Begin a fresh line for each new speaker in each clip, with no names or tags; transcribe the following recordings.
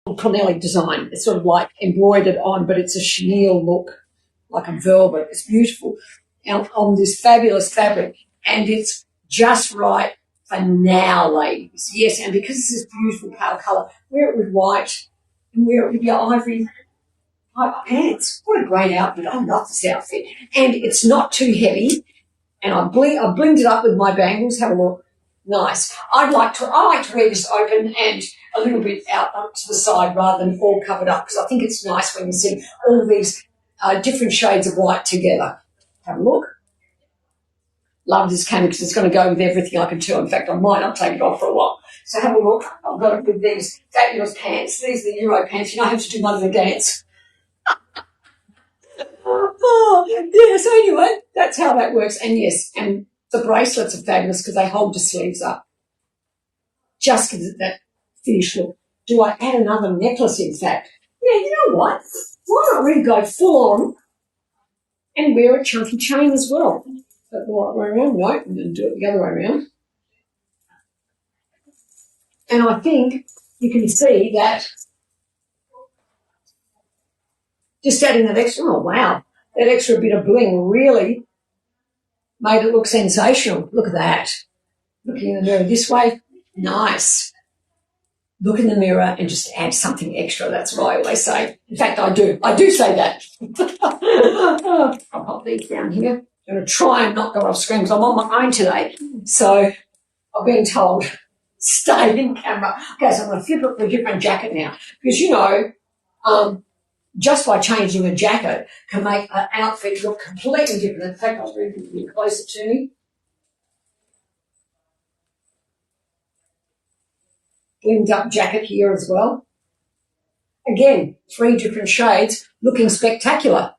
Cornelli design. It's sort of like embroidered on, but it's a chenille look, like a velvet. It's beautiful on this fabulous fabric, and it's just right for now, ladies. Yes, and because this is beautiful pale colour, wear it with white and wear it with your ivory pants. What a great outfit. I love this outfit. And it's not too heavy, and I blinged it up with my bangles. Have a look. Nice. I like to wear this open and a little bit out up to the side rather than all covered up, because I think it's nice when you see all these different shades of white together. Have a look. Love this cami because it's going to go with everything I can tell. In fact, I might not take it off for a while. So have a look. I've got it with these fabulous pants. These are the Euro pants. You know, I have to do one of the dance. Oh, yeah, so anyway, that's how that works. And yes, and the bracelets are fabulous because they hold the sleeves up. Just gives it that finish look. Do I add another necklace, in fact? Yeah, you know what? Why not really go full on and wear a chunky chain as well? But the right way around? No, I'm going to do it the other way around. And I think you can see that just adding that extra, oh, wow, that extra bit of bling really made it look sensational. Look at that. Looking in the mirror this way, nice. Look in the mirror and just add something extra. That's what I always say. In fact, I do. I do say that. I'll pop these down here. I'm going to try and not go off screen because I'm on my own today. So I've been told, stay in camera. Okay, so I'm going to flip it for a different jacket now because, you know, just by changing a jacket can make an outfit look completely different. In fact, I'll bring it a bit closer to me. Blinged up jacket here as well. Again, 3 different shades looking spectacular.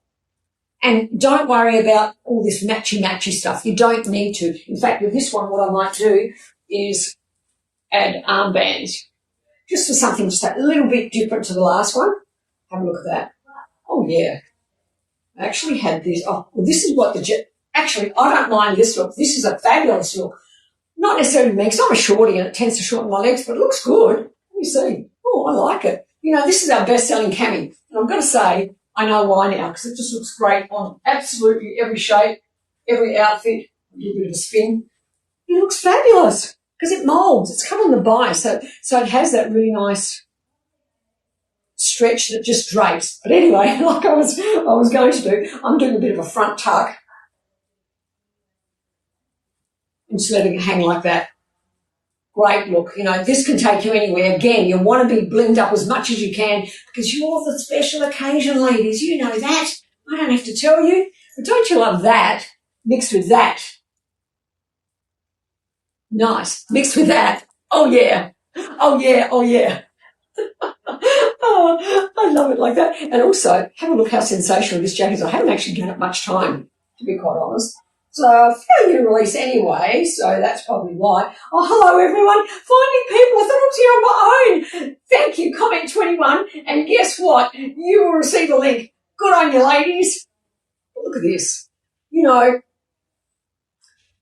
And don't worry about all this matchy-matchy stuff. You don't need to. In fact, with this one, what I might do is add armbands just for something just a little bit different to the last one. Have a look at that. Oh, yeah. I actually had this. Oh, well, this is what actually, I don't mind this look. This is a fabulous look. Not necessarily me, because I'm a shorty and it tends to shorten my legs, but it looks good. Let me see. Oh, I like it. You know, this is our best-selling cami. And I've got to say, I know why now, because it just looks great on absolutely every shape, every outfit. A little bit of a spin. It looks fabulous because it moulds. It's come on the buy, so it has that really nice stretch that just drapes. But anyway, like I was going to do, I'm doing a bit of a front tuck and just letting it hang like that. Great look. You know, this can take you anywhere. Again, you want to be blinged up as much as you can because you're the special occasion, ladies. You know that. I don't have to tell you. But don't you love that mixed with that? Nice. Mixed with that. Oh, yeah. Oh, yeah. Oh, yeah. Oh, I love it like that. And also, have a look how sensational this jacket is. I haven't actually given it much time, to be quite honest. So I feel you release anyway, so that's probably why. Oh, hello, everyone. Finding people. I thought I was here on my own. Thank you, comment 21. And guess what? You will receive a link. Good on you, ladies. Look at this. You know,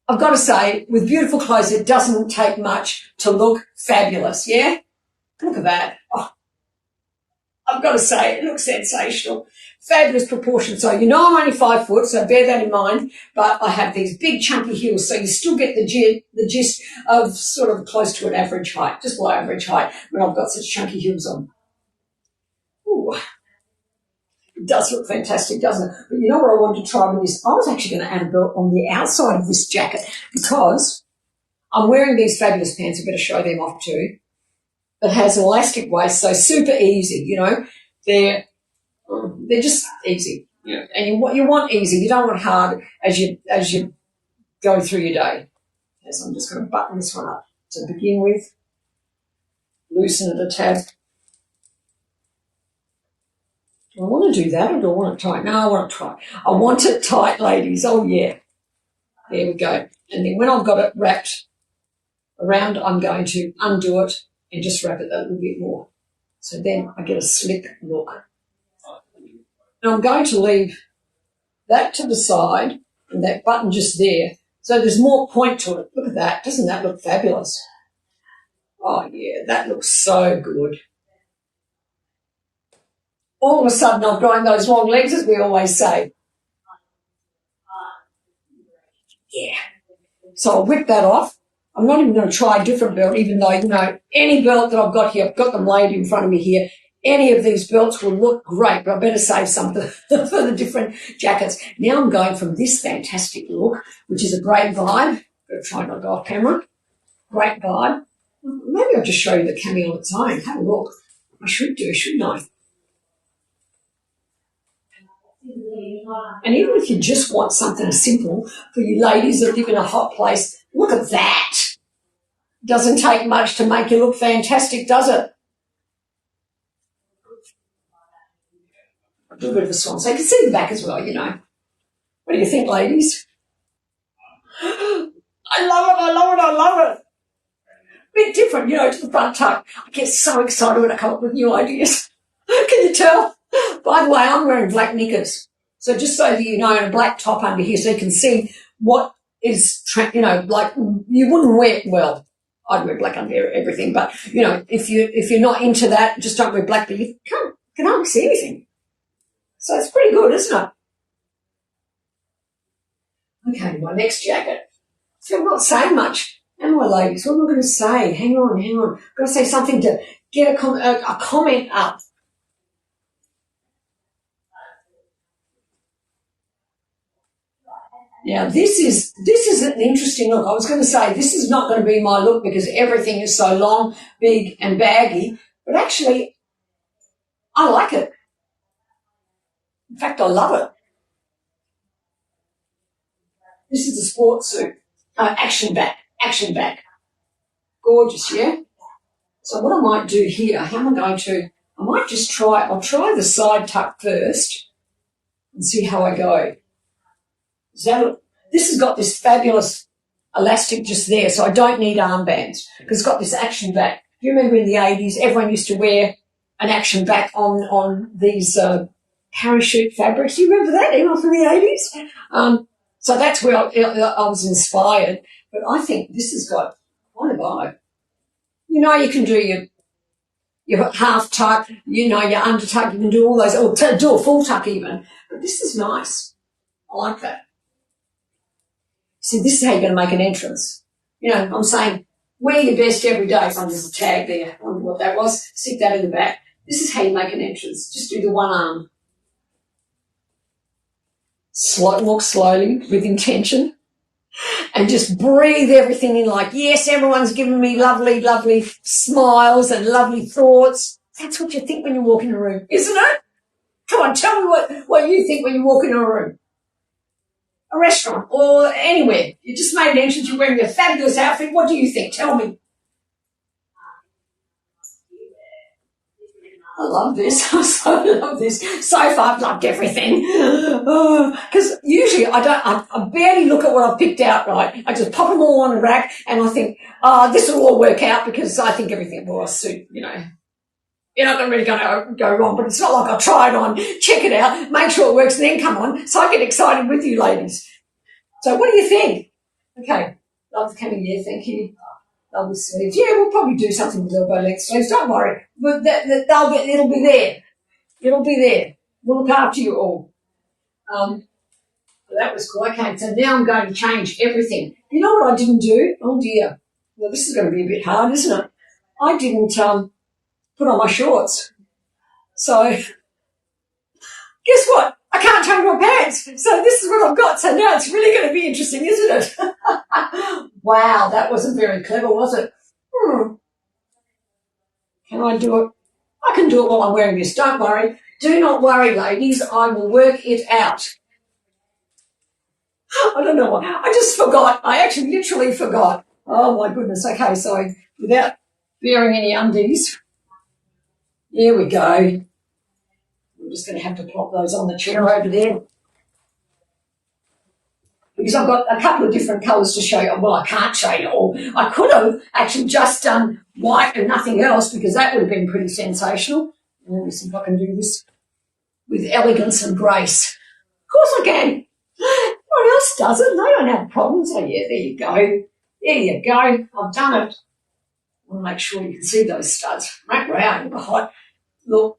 I've got to say, with beautiful clothes, it doesn't take much to look fabulous, yeah? Look at that. Oh, I've got to say, it looks sensational. Fabulous proportion. So you know I'm only 5 foot, so bear that in mind. But I have these big chunky heels, so you still get the gist of sort of close to an average height, just below average height when I've got such chunky heels on. Ooh. It does look fantastic, doesn't it? But you know what I wanted to try with this? I was actually going to add a belt on the outside of this jacket because I'm wearing these fabulous pants. I better show them off too. It has an elastic waist, so super easy, you know. They're just easy. Yeah. And you want easy. You don't want hard as you go through your day. Okay, so I'm just going to button this one up to begin with. Loosen it a tad. Do I want to do that or do I want it tight? No, I want it tight. I want it tight, ladies. Oh, yeah. There we go. And then when I've got it wrapped around, I'm going to undo it and just wrap it a little bit more. So then I get a slick look. Now I'm going to leave that to the side and that button just there. So there's more point to it. Look at that. Doesn't that look fabulous? Oh, yeah, that looks so good. all of a sudden I've grown those long legs, as we always say. Yeah. So I'll whip that off. I'm not even going to try a different belt, even though, any belt that I've got here, I've got them laid in front of me here. Any of these belts will look great, but I better save some for the different jackets. Now I'm going from this fantastic look, which is a great vibe. I'll try not to go off camera. Great vibe. Maybe I'll just show you the cami on its own. Have a look. I should do, shouldn't I? And even if you just want something simple for you ladies that live in a hot place, look at that. Doesn't take much to make you look fantastic, does it? I'll do a bit of a swan so you can see the back as well, What do you think, ladies? I love it, I love it, I love it. Bit different, to the front tuck. I get so excited when I come up with new ideas. Can you tell? By the way, I'm wearing black knickers. So just so that you know, and a black top under here so you can see what is, like you wouldn't wear, well, I'd wear black under everything, but, if you're not into that, just don't wear black, but you can hardly see anything. So it's pretty good, isn't it? Okay, my next jacket. See, I'm not saying much. Am I, ladies? What am I going to say? Hang on. I'm going to say something to get a comment up. Now, this is an interesting look. I was going to say this is not going to be my look because everything is so long, big and baggy, but actually I like it. In fact, I love it. This is a sports suit. Action back. Gorgeous, yeah? So what I might do here, I'll try the side tuck first and see how I go. This has got this fabulous elastic just there, so I don't need armbands because it's got this action back. Do you remember in the 80s, everyone used to wear an action back on these parachute fabrics? Do you remember that, even from the 80s? So that's where I was inspired. But I think this has got quite a vibe. You can do your half tuck, your under tuck, you can do all those, or do a full tuck even. But this is nice. I like that. See, this is how you're going to make an entrance. I'm saying wear your best every day. So there's a tag there. I wonder what that was. Stick that in the back. This is how you make an entrance. Just do the one arm. Walk slowly with intention and just breathe everything in like, yes, everyone's giving me lovely, lovely smiles and lovely thoughts. That's what you think when you walk in a room, isn't it? Come on, tell me what you think when you walk in a room. A restaurant or anywhere. You just made an entrance, you're wearing a fabulous outfit. What do you think? Tell me. I love this. I so love this. So far, I've loved everything. Because usually I barely look at what I've picked out, right? I just pop them all on the rack and I think, this will all work out because I think everything will suit, You're not really going to go wrong, but it's not like I'll try it on, check it out, make sure it works, and then come on. So I get excited with you, ladies. So what do you think? Okay. Love the coming year. Thank you. Love the sleeves. Yeah, we'll probably do something with elbow length sleeves. Don't worry. But it'll be there. It'll be there. We'll look after you all. That was cool. Okay, so now I'm going to change everything. You know what I didn't do? Oh, dear. Well, this is going to be a bit hard, isn't it? I didn't put on my shorts. So guess what? I can't change my pants. So this is what I've got. So now it's really going to be interesting, isn't it? Wow, that wasn't very clever, was it? Can I do it? I can do it while I'm wearing this. Don't worry. Do not worry, ladies. I will work it out. I don't know what. I just forgot. I actually literally forgot. Oh, my goodness. Okay, so without wearing any undies, here we go. I'm just going to have to plop those on the chair over there because I've got a couple of different colours to show you. Well, I can't show you all. I could have actually just done white and nothing else because that would have been pretty sensational. Let me see if I can do this with elegance and grace. Of course I can. Everyone else does it. They don't have problems. Oh, yeah, there you go. There you go. I've done it. I want to make sure you can see those studs. Right round, hot. Look,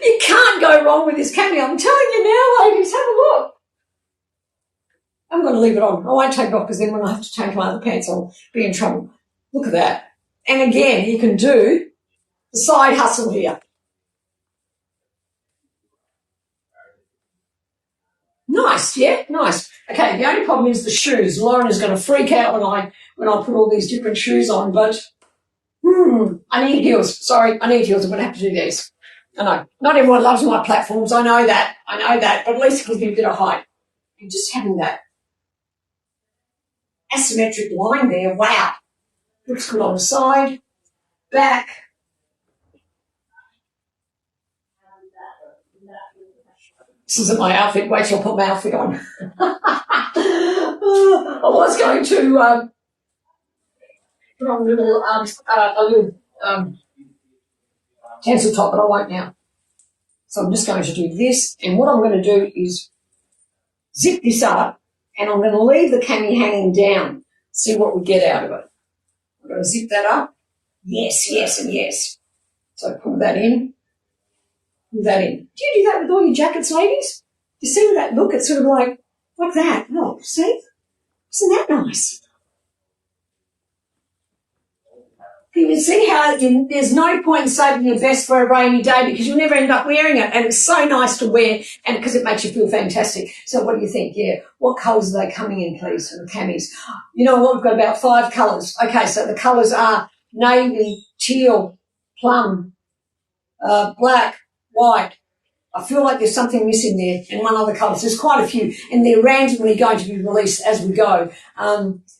You can't go wrong with this cami. I'm telling you now, ladies, have a look. I'm going to leave it on. I won't take it off because then when I have to change my other pants, I'll be in trouble. Look at that. And again, you can do the side hustle here. Nice, yeah, nice. Okay, the only problem is the shoes. Lauren is going to freak out when I put all these different shoes on, but I need heels. Sorry, I need heels. I'm going to have to do these. I know. Not everyone loves my platforms. I know that, but at least it gives me a bit of height. And just having that asymmetric line there, wow. Looks good on the side, back. This isn't my outfit. Wait till I put my outfit on. I was going to put on a little pencil top, but I won't now. So I'm just going to do this, and what I'm going to do is zip this up, and I'm going to leave the cami hanging down. See what we get out of it. I'm going to zip that up. Yes, yes, and yes. So pull that in. Pull that in. Do you do that with all your jackets, ladies? You see that look? It's sort of like that. Oh, see? Isn't that nice? You can see how there's no point in saving your vest for a rainy day because you'll never end up wearing it, and it's so nice to wear and because it makes you feel fantastic. So what do you think? Yeah, what colours are they coming in, please, for the camis? You know what? We've got about 5 colours. Okay, so the colours are navy, teal, plum, black, white. I feel like there's something missing there, and one other colour. So there's quite a few, and they're randomly going to be released as we go.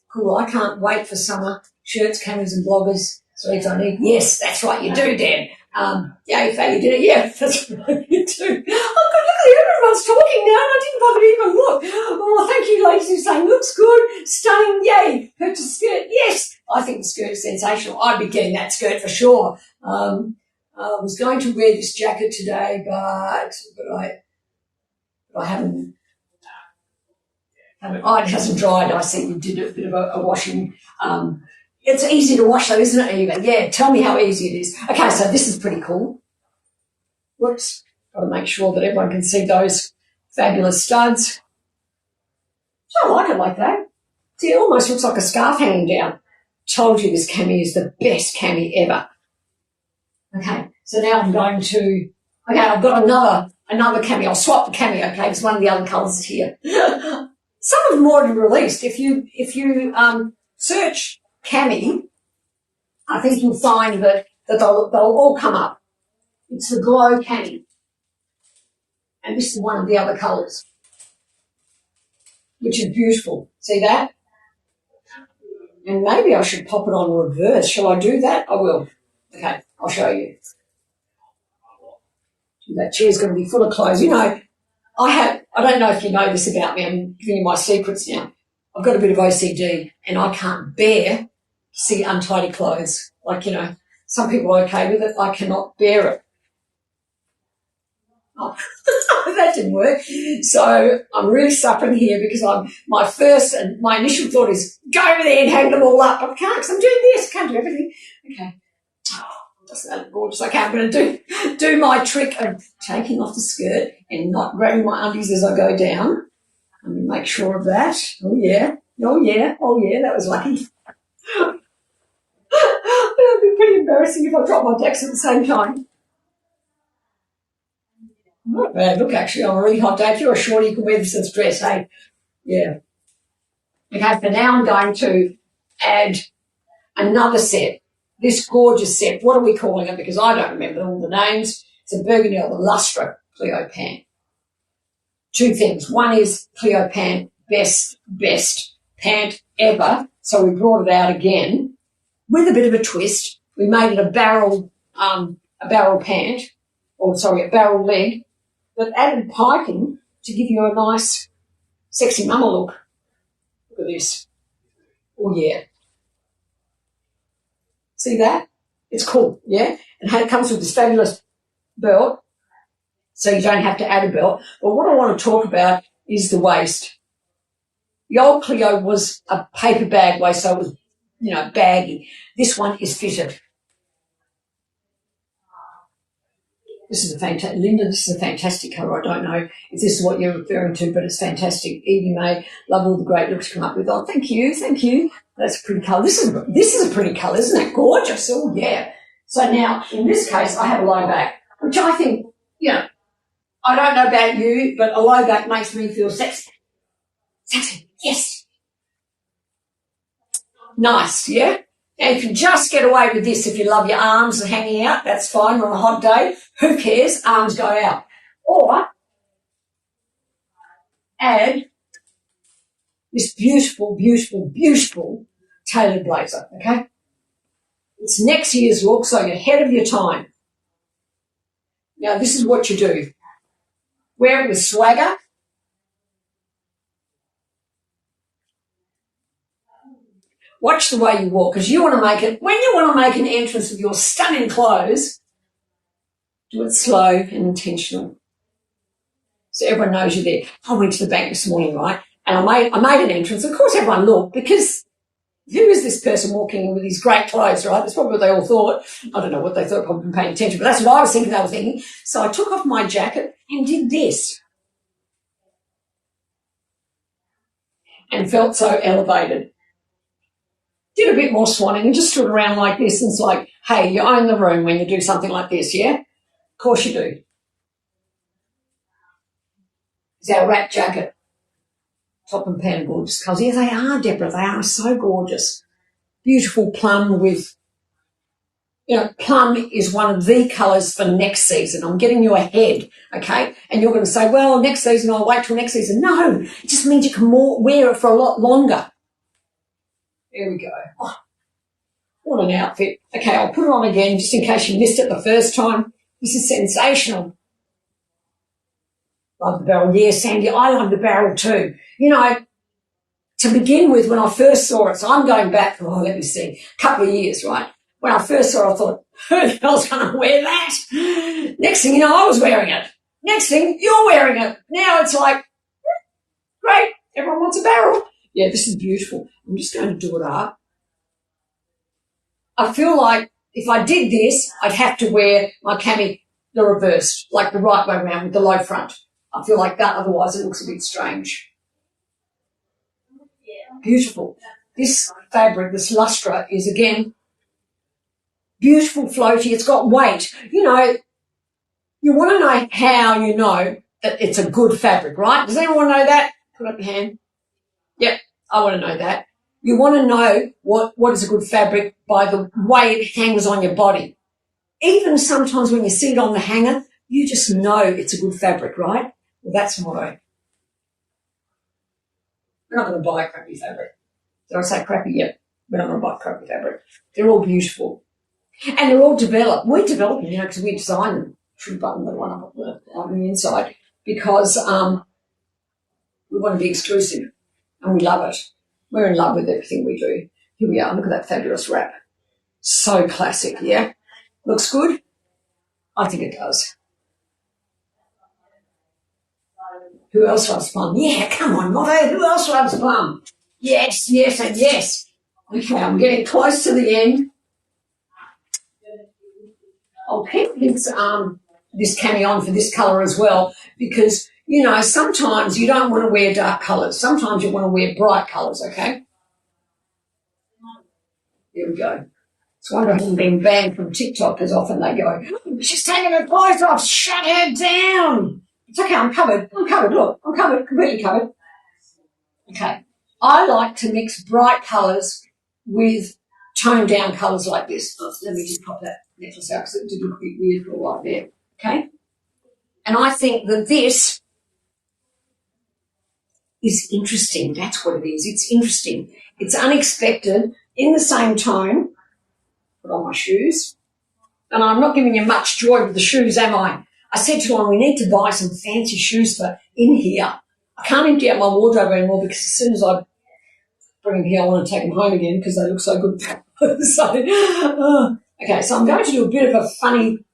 Cool. I can't wait for summer. Shirts, camis, and bloggers. Sleeves I need. Yes, that's right, you do, Dan. Yeah, Faye, you did it. Yeah, that's right, you do. Oh, God, look at it. Everyone's talking now, and I didn't bother to even look. Oh, thank you, ladies, who saying, looks good, stunning, yay. Purchase skirt, yes. I think the skirt is sensational. I'd be getting that skirt for sure. I was going to wear this jacket today, but I haven't. Oh, it hasn't dried. I see you did a bit of a washing. It's easy to wash though, isn't it, Eva? Yeah, tell me how easy it is. Okay, so this is pretty cool. Whoops. Got to make sure that everyone can see those fabulous studs. I like it like that. See, it almost looks like a scarf hanging down. Told you this cami is the best cami ever. Okay, so now I'm going to... Okay, I've got another cami. I'll swap the cami, okay, because one of the other colours is here. Some of them already released. If you search cami, I think you'll find that they'll all come up. It's the glow cami. And this is one of the other colours, which is beautiful. See that? And maybe I should pop it on reverse. Shall I do that? I will. Okay, I'll show you. That chair's going to be full of clothes. You know, I don't know if you know this about me. I'm giving you my secrets now. I've got a bit of OCD and I can't bear to see untidy clothes. Like, you know, some people are okay with it. I cannot bear it. Oh, that didn't work. So I'm really suffering here because my initial thought is go over there and hang them all up. But I can't because I'm doing this. I can't do everything. Okay. Oh, doesn't that look gorgeous? Okay, I'm going to do my trick of taking off the skirt and not grabbing my undies as I go down. Let me make sure of that. Oh, yeah. Oh, yeah. Oh, yeah. That was lucky. It would be pretty embarrassing if I dropped my decks at the same time. Not bad. Look, actually, on a really hot day, if you're a shorty, you can wear this as a dress, hey? Yeah. Okay, for now I'm going to add another set, this gorgeous set. What are we calling it? Because I don't remember all the names. It's a Burgundy or the Lustre Clio pant. 2 things. One is Clio pant, best pant ever. So we brought it out again with a bit of a twist. We made it a barrel pant, a barrel leg, but added piping to give you a nice, sexy mama look. Look at this. Oh, yeah. See that? It's cool, yeah? And it comes with this fabulous belt, so you don't have to add a belt. But what I want to talk about is the waist. The old Clio was a paper bag waist, so it was, you know, baggy. This one is fitted. This is a fantastic, Linda, this is a fantastic colour. I don't know if this is what you're referring to, but it's fantastic. Evie May, love all the great looks you come up with. Oh, thank you. That's a pretty colour. This is a pretty colour, isn't it? Gorgeous. Oh, yeah. So now, in this case, I have a low back, which I think, I don't know about you, but a low back makes me feel sexy. Sexy, yes. Nice, yeah? Now, you can just get away with this if you love your arms and hanging out. That's fine on a hot day. Who cares? Arms go out. Or add this beautiful, beautiful, beautiful tailored blazer, okay? It's next year's look, so you're ahead of your time. Now, this is what you do. Wear it with swagger. Watch the way you walk, because you want to make it, when you want to make an entrance with your stunning clothes, do it slow and intentional. So everyone knows you're there. I went to the bank this morning, right, and I made an entrance. Of course, everyone looked, because who is this person walking in with these great clothes, right? That's probably what they all thought. I don't know what they thought, probably been paying attention, but that's what I was thinking they were thinking. So I took off my jacket and did this. And felt so elevated. Did a bit more swanning and just stood around like this, and it's like, hey, you own the room when you do something like this, yeah? Of course you do. It's our wrap jacket. Top and pan, gorgeous colours. Yeah, they are, Deborah. They are so gorgeous. Beautiful plum with, plum is one of the colours for next season. I'm getting you ahead, okay? And you're going to say, well, next season, I'll wait till next season. No, it just means you can wear it for a lot longer. There we go. Oh, what an outfit. Okay, I'll put it on again just in case you missed it the first time. This is sensational. Love the barrel. Yeah, Sandy, I love the barrel too. To begin with, when I first saw it, so I'm going back, let me see, a couple of years, right? When I first saw it, I thought, who the hell's going to wear that? Next thing you know, I was wearing it. Next thing, you're wearing it. Now it's like, great, everyone wants a barrel. Yeah, this is beautiful. I'm just going to do it up. I feel like if I did this, I'd have to wear my cami the reversed, like the right way around with the low front. I feel like that, otherwise it looks a bit strange. Beautiful. This fabric, this lustre, is, again, beautiful, floaty. It's got weight. You want to know how you know that it's a good fabric, right? Does anyone know that? Put up your hand. Yep, I want to know that. You want to know what is a good fabric by the way it hangs on your body. Even sometimes when you see it on the hanger, you just know it's a good fabric, right? Well, that's motto. We're not going to buy crappy fabric. Did I say crappy? Yep, we're not going to buy crappy fabric. They're all beautiful. And they're all developed. We're developing, because we design them. Should button the one up on the inside, because we want to be exclusive and we love it. We're in love with everything we do. Here we are. Look at that fabulous wrap. So classic, yeah? Looks good? I think it does. Who else loves plum? Yeah, come on, Motto. Who else loves plum? Yes, yes, and yes. Okay, I'm getting close to the end. I'll keep this cami on for this colour as well, because, sometimes you don't want to wear dark colours. Sometimes you want to wear bright colours, okay? There we go. It's wonder I haven't been banned from TikTok, as often they go, she's taking her clothes off, shut her down. It's okay, I'm covered, look, I'm covered, completely covered. Okay, I like to mix bright colours with toned down colours like this. Let me just pop that necklace out because it did look a bit weird for a while there, okay? And I think that this is interesting. That's what it is. It's interesting. It's unexpected in the same tone. Put on my shoes. And I'm not giving you much joy with the shoes, am I? I said to him, we need to buy some fancy shoes for in here. I can't empty out my wardrobe anymore because as soon as I bring them here, I want to take them home again because they look so good. Okay, so I'm going to do a bit of a funny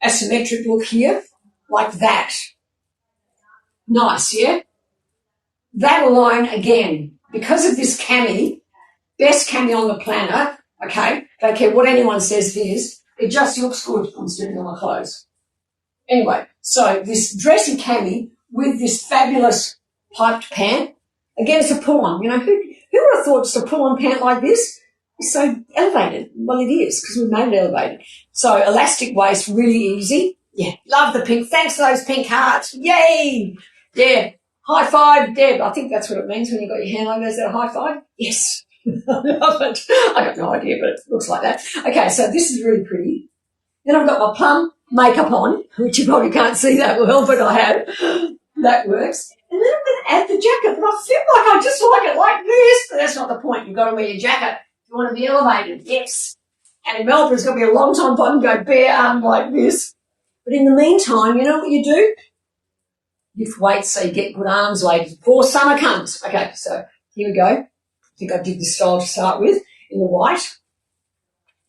asymmetric look here, like that. Nice, yeah? That alone, again, because of this cami, best cami on the planet, okay, don't care what anyone says it is, it just looks good on standing on my clothes. Anyway, so this dressy cami with this fabulous piped pant. Again, it's a pull-on. You know, who would have thought just a pull-on pant like this is so elevated? Well, it is because we made it elevated. So elastic waist, really easy. Yeah, love the pink. Thanks for those pink hearts. Yay! Yeah, high five, Deb. I think that's what it means when you've got your hand like that. Is that a high five? Yes. I love it. I got no idea, but it looks like that. Okay, so this is really pretty. Then I've got my plum makeup on, which you probably can't see that well, but I have. That works. And then I'm going to add the jacket, but I feel like I just like it like this. But that's not the point. You've got to wear your jacket if you want to be elevated. Yes. And in Melbourne, it's going to be a long time before I can go bare arm like this. But in the meantime, you know what you do? Lift weights so you get good arms, ladies, before summer comes. Okay, so here we go. I think I did this style to start with in the white.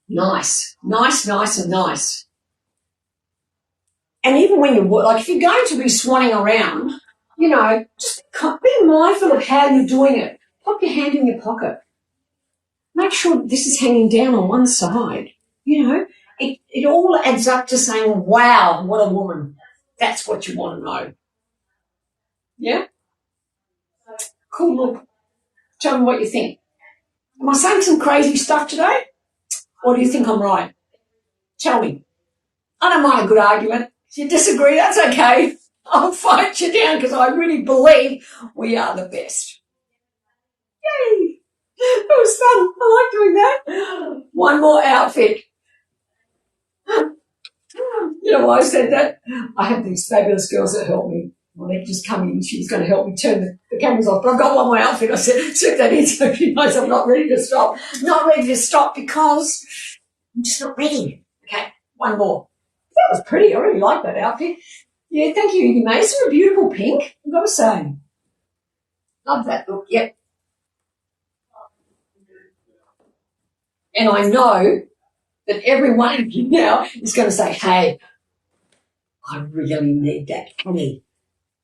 Nice, nice, nice and nice. And even when you're, like, if you're going to be swanning around, you know, just be mindful of how you're doing it. Pop your hand in your pocket. Make sure this is hanging down on one side. You know, it all adds up to saying, wow, what a woman. That's what you want to know. Yeah? Cool look. Tell me what you think. Am I saying some crazy stuff today? Or do you think I'm right? Tell me. I don't mind a good argument. If you disagree, that's okay. I'll fight you down because I really believe we are the best. Yay! That was fun. I like doing that. One more outfit. You know why I said that? I have these fabulous girls that help me. Well, they've just come in. She was going to help me turn the cameras off. But I've got one more outfit. I said, slip that in so she knows I'm not ready to stop. Not ready to stop because I'm just not ready. Okay, one more. That was pretty. I really like that outfit. Yeah, thank you, Iggy May. It's a beautiful pink, I've got to say. Love that look, yep. And I know that every one of you now is going to say, hey, I really need that cami.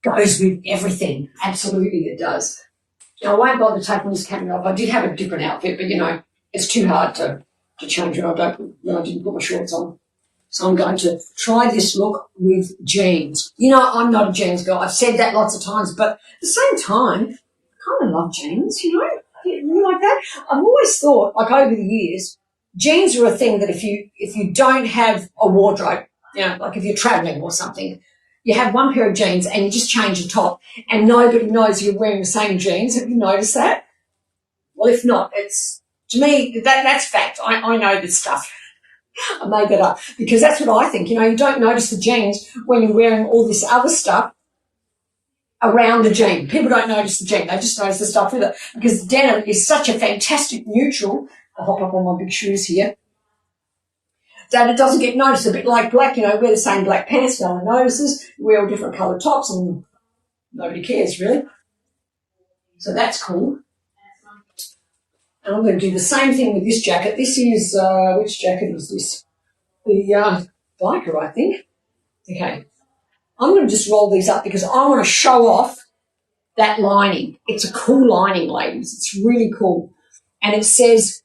Goes with everything. Absolutely it does. Now, I won't bother taking this cami off. I did have a different outfit, but, you know, it's too hard to change it. I didn't put my shorts on. So I'm going to try this look with jeans. You know, I'm not a jeans girl. I've said that lots of times, but at the same time, I kind of love jeans, you know, you like that. I've always thought, like over the years, jeans are a thing that if you don't have a wardrobe, you know, like if you're traveling or something, you have one pair of jeans and you just change the top and nobody knows you're wearing the same jeans. Have you noticed that? Well, if not, it's, to me, that's fact. I know this stuff. I made that up because that's what I think. You know, you don't notice the jeans when you're wearing all this other stuff around the jean. People don't notice the jean. They just notice the stuff with it because denim is such a fantastic neutral. I'll hop up on my big shoes here. That it doesn't get noticed. A bit like black, you know, wear the same black pants, no one notices. You wear all different coloured tops and nobody cares, really. So that's cool. And I'm going to do the same thing with this jacket. This is, which jacket is this? The biker, I think. Okay. I'm going to just roll these up because I want to show off that lining. It's a cool lining, ladies. It's really cool. And it says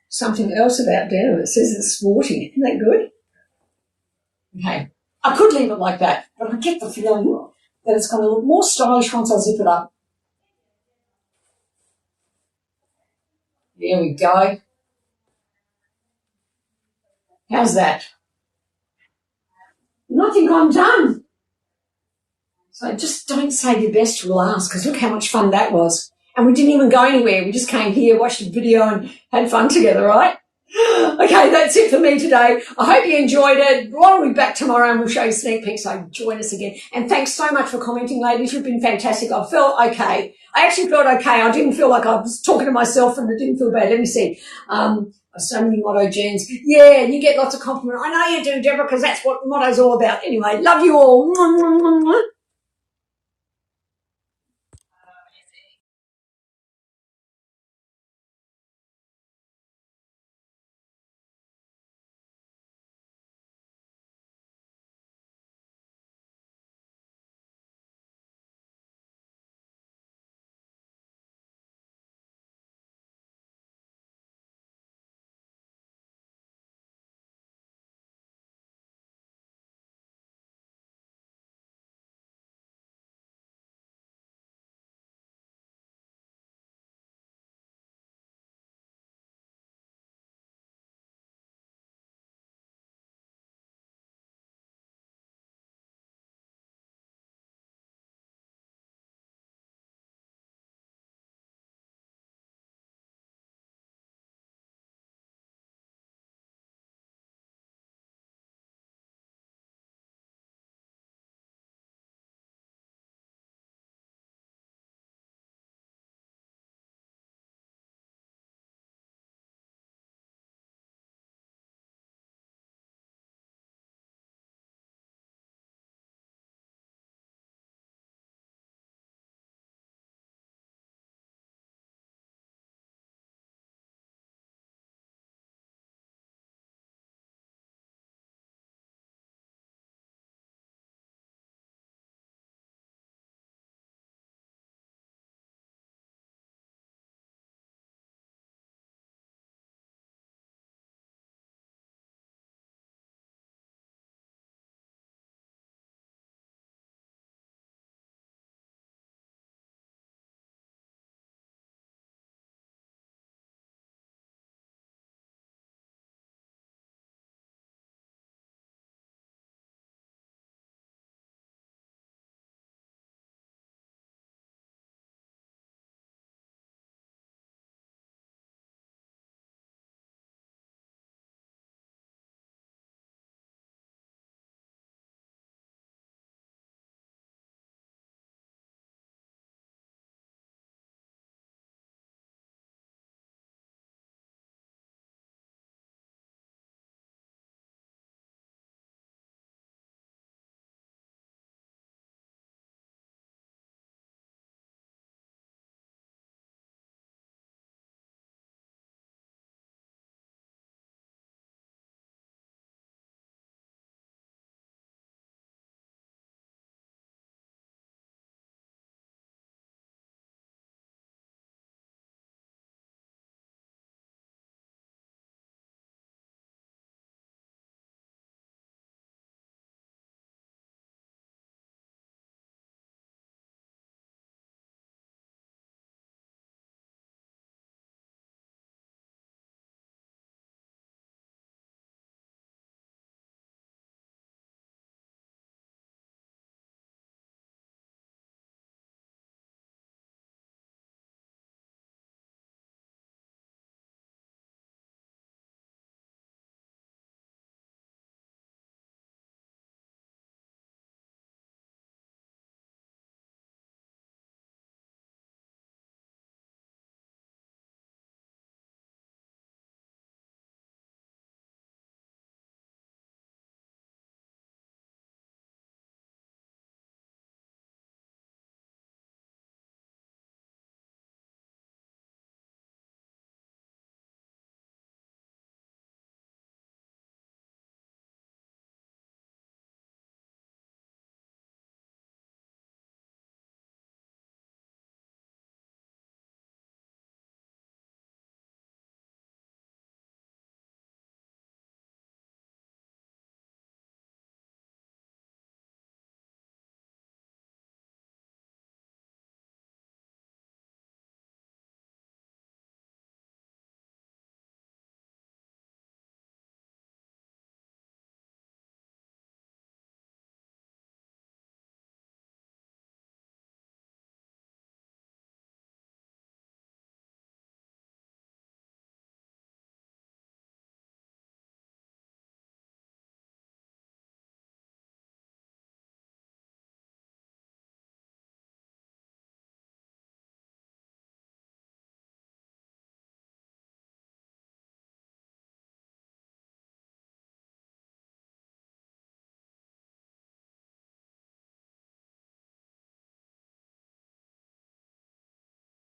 something else about denim. It says it's sporty. Isn't that good? Okay. I could leave it like that, but I get the feeling that it's going to look more stylish once I zip it up. There we go. How's that? And I think I'm done. So just don't save your best till last because look how much fun that was. And we didn't even go anywhere. We just came here, watched a video and had fun together, right? Okay, that's it for me today. I hope you enjoyed it. We'll be back tomorrow and we'll show you sneak peeks, so join us again. And thanks so much for commenting, ladies. You've been fantastic. I felt okay. I actually felt okay. I didn't feel like I was talking to myself and it didn't feel bad. Let me see. So many motto jeans. Yeah, you get lots of compliments. I know you do, Deborah, because that's what motto's all about. Anyway, love you all.